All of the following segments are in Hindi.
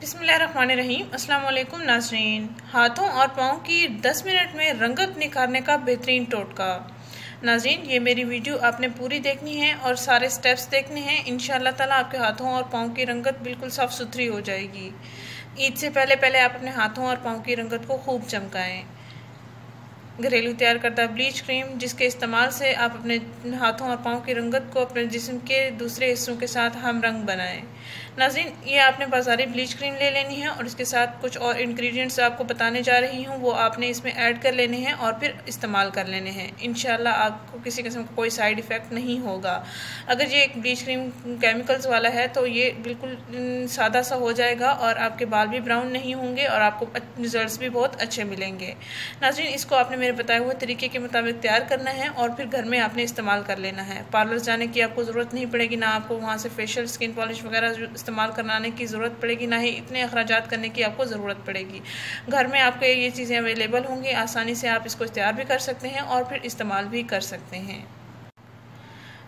बिस्मिल्लाहिर्रहमानिर्रहीम। अस्सलाम वालेकुम नाज़रीन। हाथों और पाँव की 10 मिनट में रंगत निखारने का बेहतरीन टोटका। नाज़रीन, ये मेरी वीडियो आपने पूरी देखनी है और सारे स्टेप्स देखने हैं। इंशाअल्लाह ताला आपके हाथों और पाँव की रंगत बिल्कुल साफ़ सुथरी हो जाएगी। ईद से पहले पहले आप अपने हाथों और पाँव की रंगत को खूब चमकाएँ। घरेलू तैयार करदा ब्लीच क्रीम, जिसके इस्तेमाल से आप अपने हाथों और पाँव की रंगत को अपने जिस्म के दूसरे हिस्सों के साथ हम रंग बनाएं। नाज़रीन, ये आपने बाज़ारी ब्लीच क्रीम ले लेनी है और इसके साथ कुछ और इंग्रेडिएंट्स आपको बताने जा रही हूँ, वो आपने इसमें ऐड कर लेने हैं और फिर इस्तेमाल कर लेने हैं। इंशाल्लाह आपको किसी किस्म का कोई साइड इफ़ेक्ट नहीं होगा। अगर ये एक ब्लीच क्रीम केमिकल्स वाला है तो ये बिल्कुल सादा सा हो जाएगा और आपके बाल भी ब्राउन नहीं होंगे और आपको रिजल्ट्स भी बहुत अच्छे मिलेंगे। नाज़रीन, इसको आपने मेरे बताए हुए तरीके के मुताबिक तैयार करना है और फिर घर में आपने इस्तेमाल कर लेना है। पार्लर जाने की आपको ज़रूरत नहीं पड़ेगी, ना आपको वहाँ से फेशियल स्किन पॉलिश वगैरह इस्तेमाल कराने की ज़रूरत पड़ेगी, ना ही इतने अखराजात करने की आपको ज़रूरत पड़ेगी। घर में आपके ये चीज़ें अवेलेबल होंगी, आसानी से आप इसको तैयार भी कर सकते हैं और फिर इस्तेमाल भी कर सकते हैं।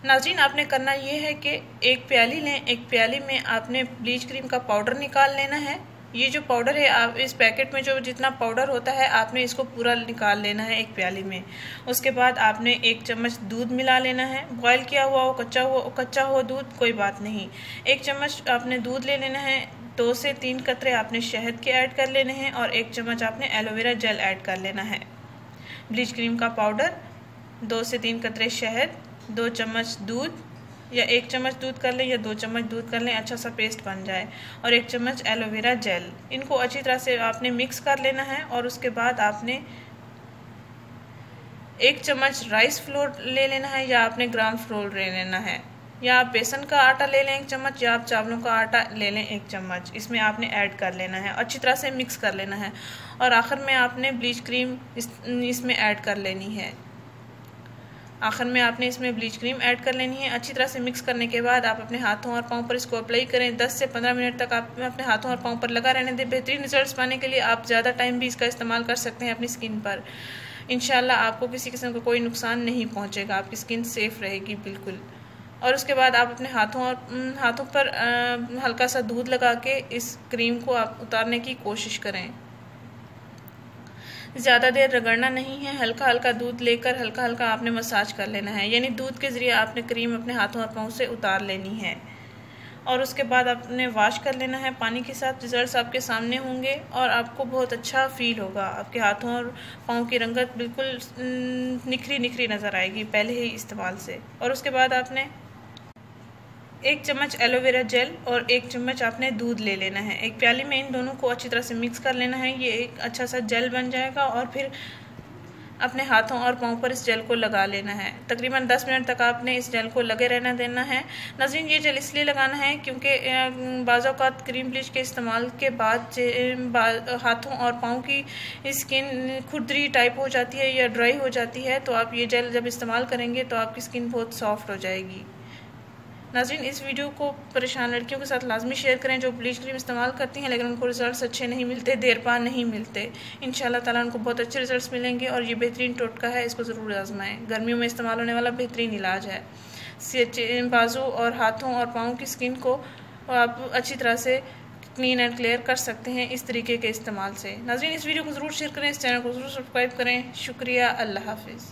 नाज़रीन, आपने करना ये है कि एक प्याली लें। एक प्याली में आपने ब्लीच क्रीम का पाउडर निकाल लेना है। ये जो पाउडर है, आप इस पैकेट में जो जितना पाउडर होता है आपने इसको पूरा निकाल लेना है एक प्याली में। उसके बाद आपने 1 चम्मच दूध मिला लेना है। बॉयल किया हुआ हो, कच्चा हो दूध, कोई बात नहीं। 1 चम्मच आपने दूध ले लेना है। 2 से 3 कतरे आपने शहद के ऐड कर लेने हैं और 1 चम्मच आपने एलोवेरा जेल ऐड कर लेना है। ब्लीच क्रीम का पाउडर, 2 से 3 कतरे शहद, 2 चम्मच दूध या 1 चम्मच दूध कर लें या 2 चम्मच दूध कर लें, अच्छा सा पेस्ट बन जाए, और 1 चम्मच एलोवेरा जेल। इनको अच्छी तरह से आपने मिक्स कर लेना है और उसके बाद आपने 1 चम्मच राइस फ्लोर ले लेना है या आपने ग्राम फ्लोर ले लेना है, या आप बेसन का आटा ले लें 1 चम्मच या आप चावलों का आटा ले लें 1 चम्मच। इसमें आपने ऐड कर लेना है, अच्छी तरह से मिक्स कर लेना है और आखिर में आपने ब्लीच क्रीम इसमें ऐड कर लेनी है। आखिर में आपने इसमें ब्लीच क्रीम ऐड कर लेनी है। अच्छी तरह से मिक्स करने के बाद आप अपने हाथों और पाँव पर इसको अप्लाई करें। 10 से 15 मिनट तक आप अपने हाथों और पाँव पर लगा रहने दें। बेहतरीन रिजल्ट्स पाने के लिए आप ज़्यादा टाइम भी इसका इस्तेमाल कर सकते हैं अपनी स्किन पर। इंशाल्लाह आपको किसी किस्म का कोई नुकसान नहीं पहुँचेगा, आपकी स्किन सेफ रहेगी बिल्कुल। और उसके बाद आप अपने हाथों पर हल्का सा दूध लगा के इस क्रीम को आप उतारने की कोशिश करें। ज़्यादा देर रगड़ना नहीं है, हल्का हल्का दूध लेकर हल्का हल्का आपने मसाज कर लेना है, यानी दूध के ज़रिए आपने क्रीम अपने हाथों और पाँव से उतार लेनी है। और उसके बाद आपने वॉश कर लेना है पानी के साथ। रिजल्ट्स आपके सामने होंगे और आपको बहुत अच्छा फील होगा। आपके हाथों और पाँव की रंगत बिल्कुल निखरी निखरी नज़र आएगी पहले ही इस्तेमाल से। और उसके बाद आपने 1 चम्मच एलोवेरा जेल और 1 चम्मच आपने दूध ले लेना है। एक प्याली में इन दोनों को अच्छी तरह से मिक्स कर लेना है। ये एक अच्छा सा जेल बन जाएगा और फिर अपने हाथों और पाँव पर इस जेल को लगा लेना है। तकरीबन 10 मिनट तक आपने इस जेल को लगे रहना देना है। नाज़रीन, ये जेल इसलिए लगाना है क्योंकि बाज़ औक़ात क्रीम ब्लीच के इस्तेमाल के बाद हाथों और पाँव की स्किन खुरदरी टाइप हो जाती है या ड्राई हो जाती है, तो आप ये जेल जब इस्तेमाल करेंगे तो आपकी स्किन बहुत सॉफ्ट हो जाएगी। नाज़रीन, इस वीडियो को परेशान लड़कियों के साथ लाजमी शेयर करें जो ब्लीच क्रीम इस्तेमाल करती हैं लेकिन उनको रिजल्ट्स अच्छे नहीं मिलते, देर पा नहीं मिलते। इंशाल्लाह ताला उनको बहुत अच्छे रिजल्ट्स मिलेंगे और ये बेहतरीन टोटका है, इसको ज़रूर आजमाएं। गर्मियों में इस्तेमाल होने वाला बेहतरीन इलाज है। बाजू और हाथों और पाँव की स्किन को आप अच्छी तरह से क्लीन एंड क्लियर कर सकते हैं इस तरीके के इस्तेमाल से। नाज़रीन, इस वीडियो को ज़रूर शेयर करें, इस चैनल को ज़रूर सब्सक्राइब करें। शुक्रिया, अल्लाह हाफिज़।